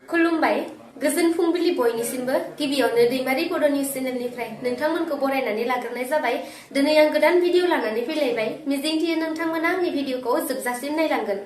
खुलुमबाय गोजोन फुंबिलि बयनिसिमबो गिबियावनो दैमारि बड' निउज चेनेलनिफ्राय नोंथांमोनखौ बरायनानै लाग्रोनाय जाबाय। दिनै आं गोदान भिडिअ लानानै फैलायबाय। मिजिंथियो नोंथांमोना आंनि भिडिअखौ जोबजासिम नायलांगोन।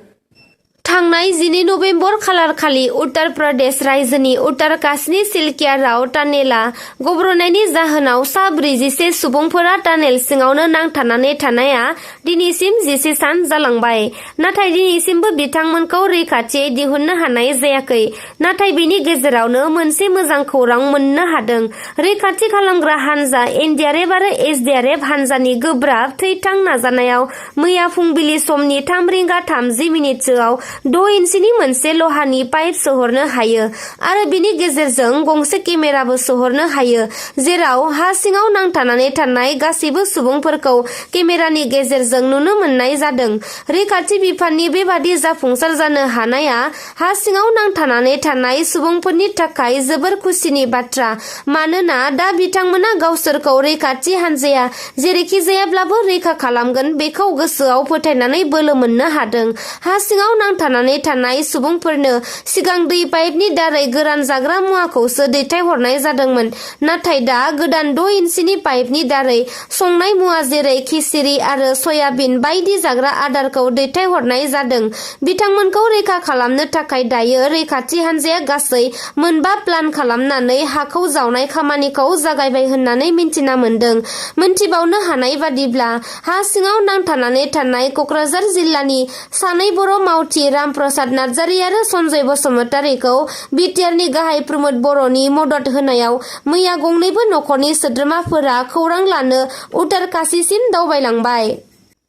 थांनाय 12 नभेम्बर खालारखालि उत्तर प्रदेश रायजोनि उत्तरकाशनि सिलकियाराव टानेला गब्र'नायनि जाहोनाव सा 41 सुबुंफोरा टानेल सिङावनो नांथानानै थानाया दिनैसिम 11 सान जालांबाय। नाथाय दिनैसिमबो बिथांमोनखौ रैखाथियै दिहुननो हानाय जायाखै। नाथाय बेनि गेजेरावनो मोनसे मोजां खौरां मोननो हादों। रैखाथि खालामग्रा हानजा एनडीआरएफ आरो एसडीआरएफ हानजानि गोब्राब थैथां नाजानायाव मैया फुंबिलि समनि 3:30 6 इन्सिनि मोनसे लहानि पाइप सोहरनो हायो आरो बिनि गेजेरजों गंसे केमेराबो सोहरनो हायो, जेराव हा सिङाव नांथानानै थानाय गासैबो सुबुंफोरखौ केमेरानि गेजेरजों नुनो मोननाय जादों। रैखाथि बिफाननि बेबादि जाफुंसार जानो हानाया हा सिङाव नांथानानै थानाय सुबुंफोरनि थाखाय जोबोर खुसिनि बाथ्रा, मानोना दा बिथांमोना गावसोरखौ रैखाथि हानजाया जेरैखि जायाब्लाबो रैखा खालामगोन बेखौ गोसोआव फोथायनानै बोलो मोननो हादों। हा सिङाव नांथानानै थानाय सुबुंफोरनो सिगां दै पाइपनि दारै गोरान जाग्रा मुवाखौसो दैथायहरनाय जादोंमोन, नाथाय दा गोदान 6 इन्सिनि पाइपनि दारै संनाय मुवा जेरै खिचिरि आरो सयाबिन बायदि जाग्रा आदारखौ दैथायहरनाय जादों। बिथांमोनखौ रैखा खालामनो थाखाय दायो रैखाथि हानजाया गासै 4 प्लान खालामनानै हाखौ जावनाय खामानिखौ जागायबाय होननानै मिन्थिना मोन्दों। मोनथिबावनो हानाय बादिब्ला हा सिङाव नांथानानै थानाय कक्राझार जिल्लानि सानै बर' मावथि रामप्रसाद नार्जारि आरो सन्जय बसुमतारिखौ बिटिआरनि गाहाय प्रमोद बर'नि मदद होनायाव मैया गंनैबो नखरनि सोद्रोमाफोरा खौरां लानो उत्तरकाशीसिम दावबायलांबाय।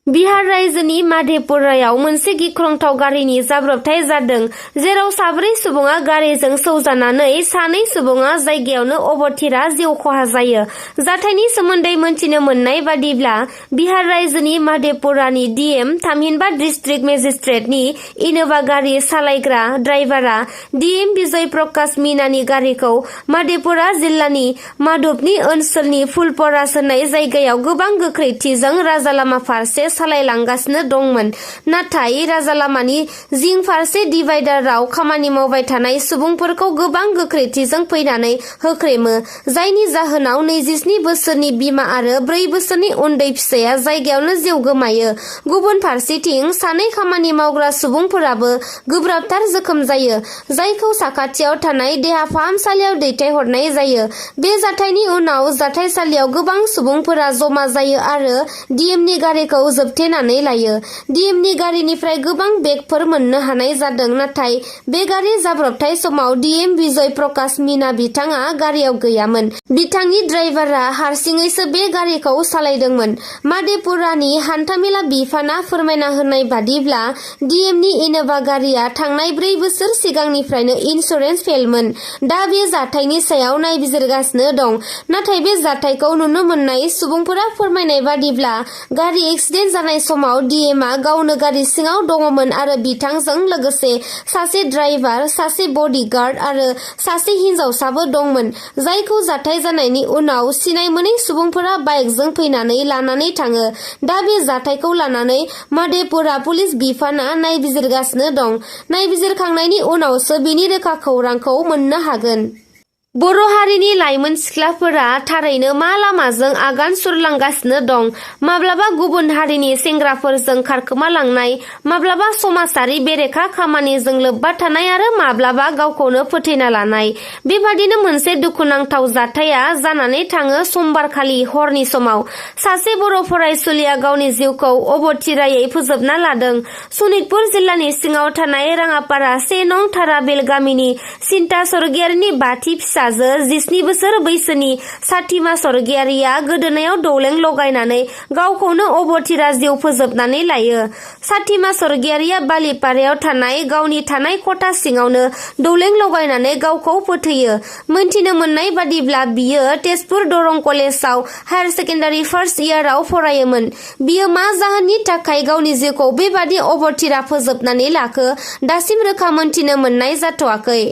बिहार रायजोनि माधेपुरायाव मोनसे गिख्रंथाव गारिनि जाब्रबथाय जादों, जेराव 4 सुबुङा गारिजों सौजानानै 2 सुबुङा जायगायावनो अबथिरा जिउ खहा जायो। जाथायनि सोमोन्दै मोनथिनो मोननाय बादिब्ला बिहार रायजोनि माधेपुरानि डीएम थामहिनबा डिस्ट्रिक्ट मेजिस्ट्रेटनि इनोभा गारि सालायग्रा ड्राइभारा डीएम बिजय प्रकाश मीनानि गारिखौ माधेपुरा जिल्लानि माधबनि ओनसोलनि फुलपरास होननाय जायगायाव गोबां गोख्रैथिजों राजालामा फारसे सालायलांगासिनो दंमोन। नाथाय राजालामानि जिं फारसे डिभाइडाराव खामानि मावबाय थानाय सुबुंफोरखौ गोबां गोख्रैथिजों फैनानै होख्रेमो, जायनि जाहोनाव 27 बोसोरनि बिमा आरो 4 बोसोरनि उन्दै फिसाया जायगायावनो जिउ गोमायो। गुबुन फारसेथिं 2 खामानि मावग्रा सुबुंफोराबो गोब्राबथार जोखोम जायो, जायखौ साखाथियाव थानाय देहा फाहामसालियाव दैथायहरनाय जायो। बे जाथायनि उनाव जाथायसालियाव गोबां सुबुंफोरा जमा जायो आरो डीएमनि गारिखौ जोबथेनानै लायो। डीएमनि गारिनिफ्राय गोबां बेगफोर मोननो हानाय जादों, नाथाय बे गारि जाब्रबथाय समाव डीएम बिजय प्रकाश मीना बिथाङा गारियाव गैयामोन। बिथांनि ड्राइभारा हारसिङैसो बे गारिखौ सालायदोंमोन। माधेपुरानि हान्थामेला बिफाना फोरमायना होनाय बादिब्ला डीएमनि इनोभा गारिया थांनाय 4 बोसोर सिगांनिफ्रायनो इन्सुरेन्स फेलमोन। दा बे जाथायनि सायाव नायबिजिरगासिनो दं। नाथाय बे जाथायखौ नुनो मोननाय सुबुंफोरा फोरमायनाय बादिब्ला गारि एक्सिडेन्ट जानाय समाव डीएमआ गावनो गारि सिङाव दङमोन आरो बिथांजों लोगोसे सासे ड्राइभार, सासे बडीगार्ड आरो सासे हिनजावसाबो दंमोन, जायखौ जाथाय जानायनि उनाव सिनाय मोनै सुबुंफोरा बाइकजों फैनानै लानानै थाङो। दा बे जाथायखौ लानानै माधेपुरा पुलिस बिफाना नायबिजिरगासिनो दं। नायबिजिरखांनायनि उनावसो बिनि रोखा खौरांखौ मोननो हागोन। बर' हारिनि लाइमोन सिख्लाफोरा थारैनो मा लामाजों आगान सुरलांगासिनो दं? माब्लाबा गुबुन हारिनि सेंग्राफोरजों खारखोमालांनाय, माब्लाबा समाजारि बेरेखा खामानिजों लोब्बा थानाय आरो माब्लाबा गावखौनो फोथैना लानाय। बेबादिनो मोनसे दुखुनांथाव जाथाया जानानै थाङो समबारखालि हरनि समाव। सासे बर' फरायसुलिया गावनि जिउखौ अबथिरायै फोजोबना लादों। सनितपुर जिल्लानि सिङाव थानाय राङापारा 1 नं थाराबिल गामिनि सिन्ता स्वर्गियारिनि बाथि फिसाजो 17 बोसोर बैसोनि साथिमा स्वर्गियारिया गोदोनायाव दौलें लगायनानै गावखौनो अबथिरा जिउ फोजोबनानै लायो। साथिमा स्वर्गियारिया बालिपारायाव थानाय गावनि थानाय खथा सिङावनो दौलें लगायनानै गावखौ फोथैयो। मोनथिनो मोननाय बादिब्ला बियो तेजपुर दरं कलेजाव हायार सेकेन्डारि फार्स्ट इयाराव फरायोमोन। बियो मा जाहोननि थाखाय गावनि जिउखौ बेबादि अबथिरा फोजोबनानै लाखो, दासिम रोखा मोनथिनो मोननाय जाथ'वाखै।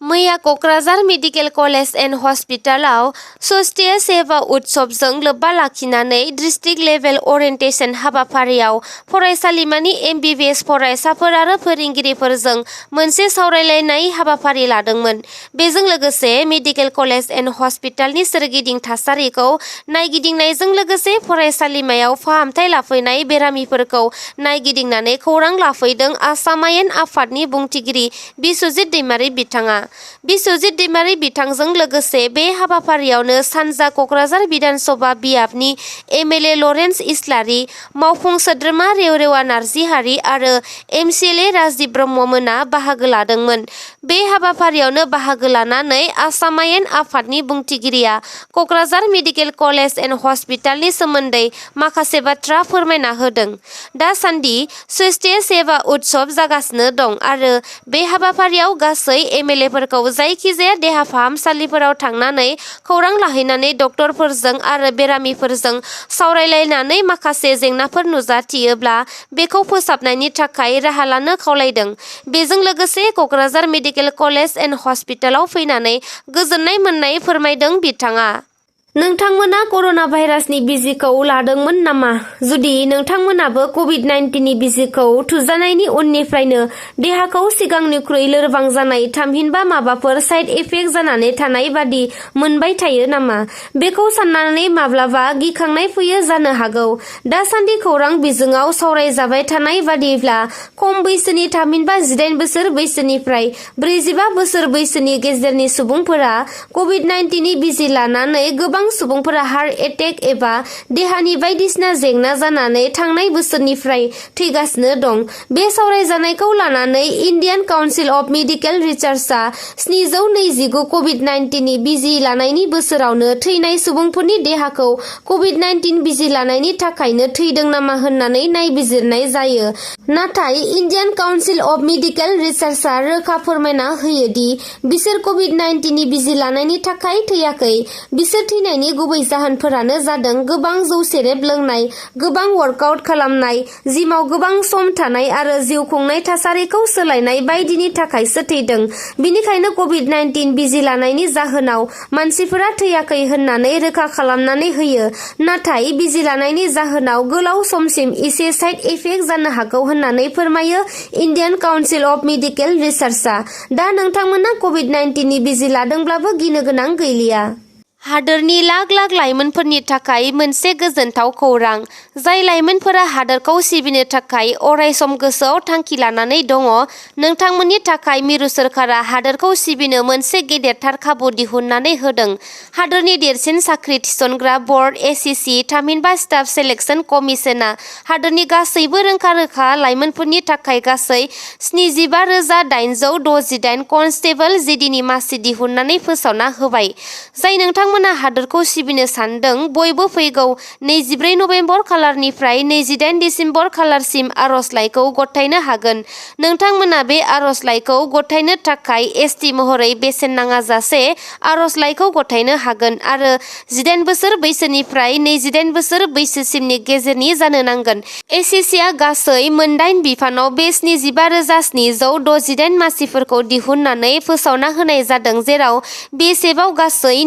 मैया क'क्राझार मेडिकेल कलेज एन्ड हस्पिटालाव सस्ते सेवा उत्सवजों लोब्बा लाखिनानै डिस्ट्रिक्ट लेभेल अरियेन्टेसन हाबाफारियाव फरायसालिमानि MBBS फरायसाफोर आरो फोरोंगिरिफोरजों मोनसे सावरायलायनाय हाबाफारि लादोंमोन। बेजों लोगोसे मेडिकेल कलेज एन्ड हस्पिटालनि सोरगिदिं थासारिखौ नायगिदिंनायजों लोगोसे फरायसालिमायाव फाहामथाय लाफैनाय बेरामिफोरखौ नायगिदिंनानै खौरां लाफैदों आसाम आयेन आफादनि बुंथिगिरि बिस्वजित दैमारि बिथाङा। बिस्वजित दैमारि बिथांजों लोगोसे बे हाबाफारियावनो सानजा क'क्राझार बिधान सभा बियाबनि MLA लरेन्स इस्लारि, मावफुं सोद्रोमा रेवरेवा नार्जिहारि आरो MCLA राजिब ब्रह्म मोना बाहागो लादोंमोन। बे हाबाफारियावनो बाहागो लानानै आसाम आयेन आफादनि बुंथिगिरिया क'क्राझार मेडिकेल कलेज एन्ड हस्पिटालनि सोमोन्दै माखासे बाथ्रा फोरमायना होदों। दासान्दि सस्ते सेवा उत्सव जागासिनो दं आरो बे हाबाफारियाव गासै MLAफोरखौ जायखिजाया देहा फाहामसालिफोराव थांनानै खौरां लाहैनानै डक्टरफोरजों आरो बेरामिफोरजों सावरायलायनानै माखासे जेंनाफोर नुजाथियोब्ला बेखौ फोसाबनायनि थाखाय राहा लानो खावलायदों। बेजों लोगोसे क'क्राझार मेडिकेल कलेज एन्ड हस्पिटालाव फैनानै गोजोननाय मोननाय फोरमायदों बिथाङा। नोंथांमोना कर'ना भाइरासनि बिजिखौ लादोंमोन नामा? जुदि नोंथांमोनाबो कभिड-19 नि बिजिखौ थुजानायनि उननिफ्रायनो देहाखौ सिगांनिख्रुइ लोरबां जानाय थामहिनबा माबाफोर साइड इफेक्ट जानानै थानाय बादि मोनबाय थायो नामा? बेखौ साननानै माब्लाबा गिखांनाय फैयो जानो हागौ। दासान्दि खौरां बिजोङाव सावरायजाबाय थानाय बादिब्ला खम बैसोनि थामहिनबा 18 बोसोर बैसोनिफ्राय 45 बोसोर बैसोनि गेजेरनि सुबुंफोरा कभिड-19 नि बिजि लानानै गोबां सुबुंफोरा हार्ट एटेक एबा देहानि बायदिसिना जेंना जानानै थांनाय बोसोरनिफ्राय थैगासिनो दं। बे सावरायजानायखौ लानानै इन्डियान काउन्सिल अफ मेडिकेल रिसार्चआ 729 कभिड-19 नि बिजि लानायनि बोसोरावनो थैनाय सुबुंफोरनि देहाखौ कभिड-19 बिजि लानायनि थाखायनो थैदों नामा होननानै नायबिजिरनाय जायो। नाथाय इन्डियान काउन्सिल अफ मेडिकेल रिसार्चआ रोखा फोरमायना होयो दि बिसोर कभिड-19 नि बिजि लानायनि थाखाय थैयाखै। बिसोर थैनायनि गुबै जाहोनफोरानो जादों गोबां जौ सेरेब लोंनाय, गोबां वर्कआउट खालामनाय, जिमाव गोबां सम थानाय आरो जिउ खुंनाय थासारिखौ सोलायनाय बायदिनि थाखायसो थैदों। बिनिखायनो कभिड-19 बिजि लानायनि जाहोनाव मानसिफोरा थैयाखै होननानै रोखा खालामनानै होयो। नाथाय बिजि लानायनि जाहोनाव गोलाव समसिम एसे साइड इफेक्ट जानो हागौ होननानै फोरमायो इन्डियान काउन्सिल अफ मेडिकेल रिसार्चआ। दा नोंथांमोना कभिड-19 नि बिजि लादोंब्लाबो गिनो गोनां गैलिया। हादोरनि लाख लाख लाइमोनफोरनि थाखाय मोनसे गोजोनथाव खौरां। जाय लाइमोनफोरा हादोरखौ सिबिनो थाखाय अरायसम गोसोआव थांखि लानानै दङ, नोंथांमोननि थाखाय मिरु सोरखारा हादोरखौ सिबिनो मोनसे गेदेरथार खाबु दिहुननानै होदों। हादोरनि देरसिन साख्रि थिसनग्रा बर्ड SEC थामहिनबा स्टाफ सेलेक्सन कमिसनआ हादोरनि गासैबो रोंखा-रोखा लाइमोनफोरनि थाखाय गासै 75,868 कनस्टेबल JDनि मासि दिहुननानै फोसावना होबाय। जाय नोंथांमोना हादोरखौ सिबिनो सानदों, बयबो फैगौ 24 नबेम्बर खालारनिफ्राय 28 डिसेम्बर खालारसिम आर'जलाइखौ गथायनो हागोन। नोंथांमोना बे आर'जलाइखौ गथायनो थाखाय ST महरै बेसेन नाङाजासे आर'जलाइखौ गथायनो हागोन आरो 18 बोसोर बैसोनिफ्राय 28 बोसोर बैसोसिमनि गेजेरनि जानो नांगोन। SECआ गासै मोन8 बिफानाव बे 75,768 मासिफोरखौ दिहुननानै फोसावना होनाय जादों, जेराव BSFआव गासै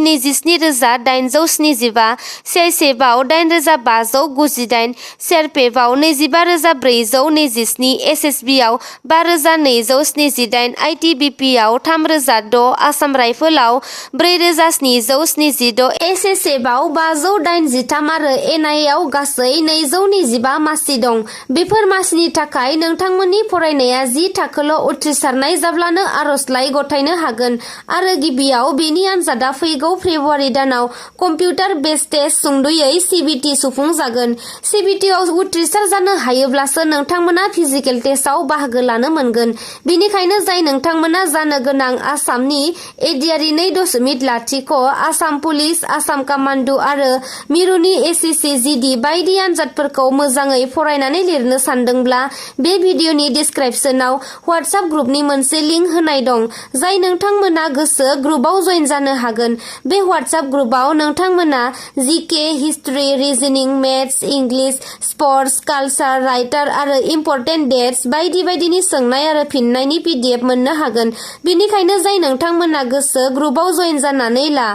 27,875, CISFआव 8,598, CRPFआव 25,427, SSBआव 5,278, ITBPआव 3,006, आसाम राइफलआव 4,776, SSFआव 583 आरो NIAआव गासै 225 मासि दं। बेफोर मासिनि थाखाय नोंथांमोननि फरायनाया 10 थाखोल' उथ्रिसारनाय जाब्लानो आर'जलाइ गथायनो हागोन आरो गिबियाव बेनि आनजादा फैगौ फेब्रुवारि दानाव कम्पिउटार बेस्ड टेस्ट सुंदयै CBT सुफुंजागोन। CBTआव उथ्रिसार जानो हायोब्लासो नोंथांमोना फिजिकेल टेस्टआव बाहागो लानो मोनगोन। बेनिखायनो जाय नोंथांमोना जानो गोनां आसामनि ADRE 2.0, आसाम पुलिस, आसाम कामान्डु आरो मिरुनि SEC JD बायदि आनजादफोरखौ मोजाङै फरायनानै लिरनो सानदोंब्ला बे भिडिअनि डिसक्रिपसनाव WhatsApp ग्रुपनि मोनसे लिंक होनाय दं। जाय नोंथांमोना गोसो ग्रुपआव जइन जानो हागोन। बे WhatsApp WhatsApp ग्रुपआव नोंथांमोना GK, history, reasoning, maths, English, sports, culture, writer आरो इम्पर्टेन्ट डेट्स बायदि बायदिनि सोंनाय आरो फिननायनि PDF मोननो हागोन। बिनिखायनो जाय नोंथांमोना गोसो ग्रुपआव जइन जानानै ला।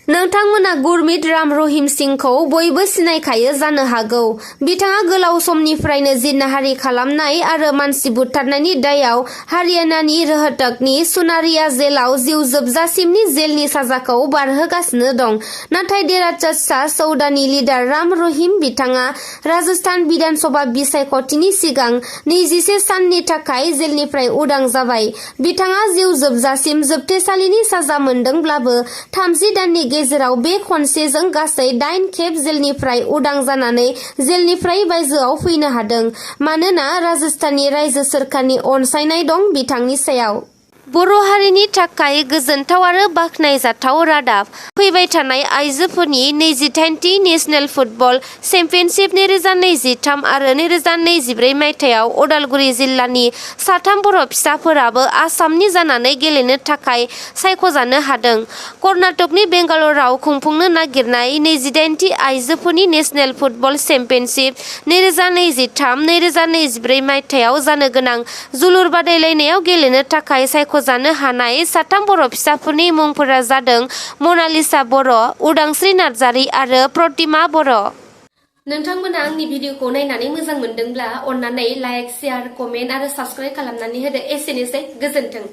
नोंथांमोना गुरमीत राम रहिम सिंहखौ बयबो सिनायखायो जानो हागौ। बिथाङा गोलाव समनिफ्रायनो जिनाहारि खालामनाय आरो मानसि बुथारनायनि दायाव हारियानानि रोहतकनि सुनारिया जेलाव जिउ जोबजासिमनि जेलनि साजाखौ बारहोगासिनो दं। नाथाय देराचा सौदानि लिडार राम रहिम बिथाङा राजस्थान बिधान सभा बिसायख'थिनि सिगां 21 साननि थाखाय जेलनिफ्राय उदां जाबाय। बिथाङा जिउ जोबजासिम जोबथेसालिनि साजा मोनदोंब्लाबो 30 दाननि गेजेराव बे खनसेजों गासै 8 खेब जेलनिफ्राय उदां जानानै जेलनिफ्राय बायजोआव फैनो हादों। मानोना राजस्थाननि रायजो सोरखारनि अनसायनाय दं बिथांनि सायाव। बर' हारिनि थाखाय गोजोनथाव आरो बाख्नायजाथाव रादाब। फैबाय थानाय आइजोफोरनि 28थि नेशनेल फुटबल चेम्पियनशिप 2023 आरो 2024 मायथाइयाव उदालगुरि जिल्लानि 3 बर' फिसाफोराबो आसामनि जानानै गेलेनो थाखाय सायख'जानो हादों। कर्नाटकनि बेंगालराव खुंफुंनो नागिरनाय 28थि आइजोफोरनि नेशनेल फुटबल चेम्पियनशिप 2023-2024 मायथाइयाव जानो गोनां जोलुर बादायलायनायाव गेलेनो थाखाय सायख'जानो हानाय 3 बर' फिसाफोरनि मुंफोरा जादों मनालिसा बर', उदांस्रि नार्जारि आरो प्रतिमा बर'। नोंथांमोना आंनि भिडिअखौ नायनानै मोजां मोनदोंब्ला अन्नानै लाइक, शेयार, कमेन्ट आरो साबस्क्राइब खालामनानै होदो। एसेनोसै, गोजोन्थों।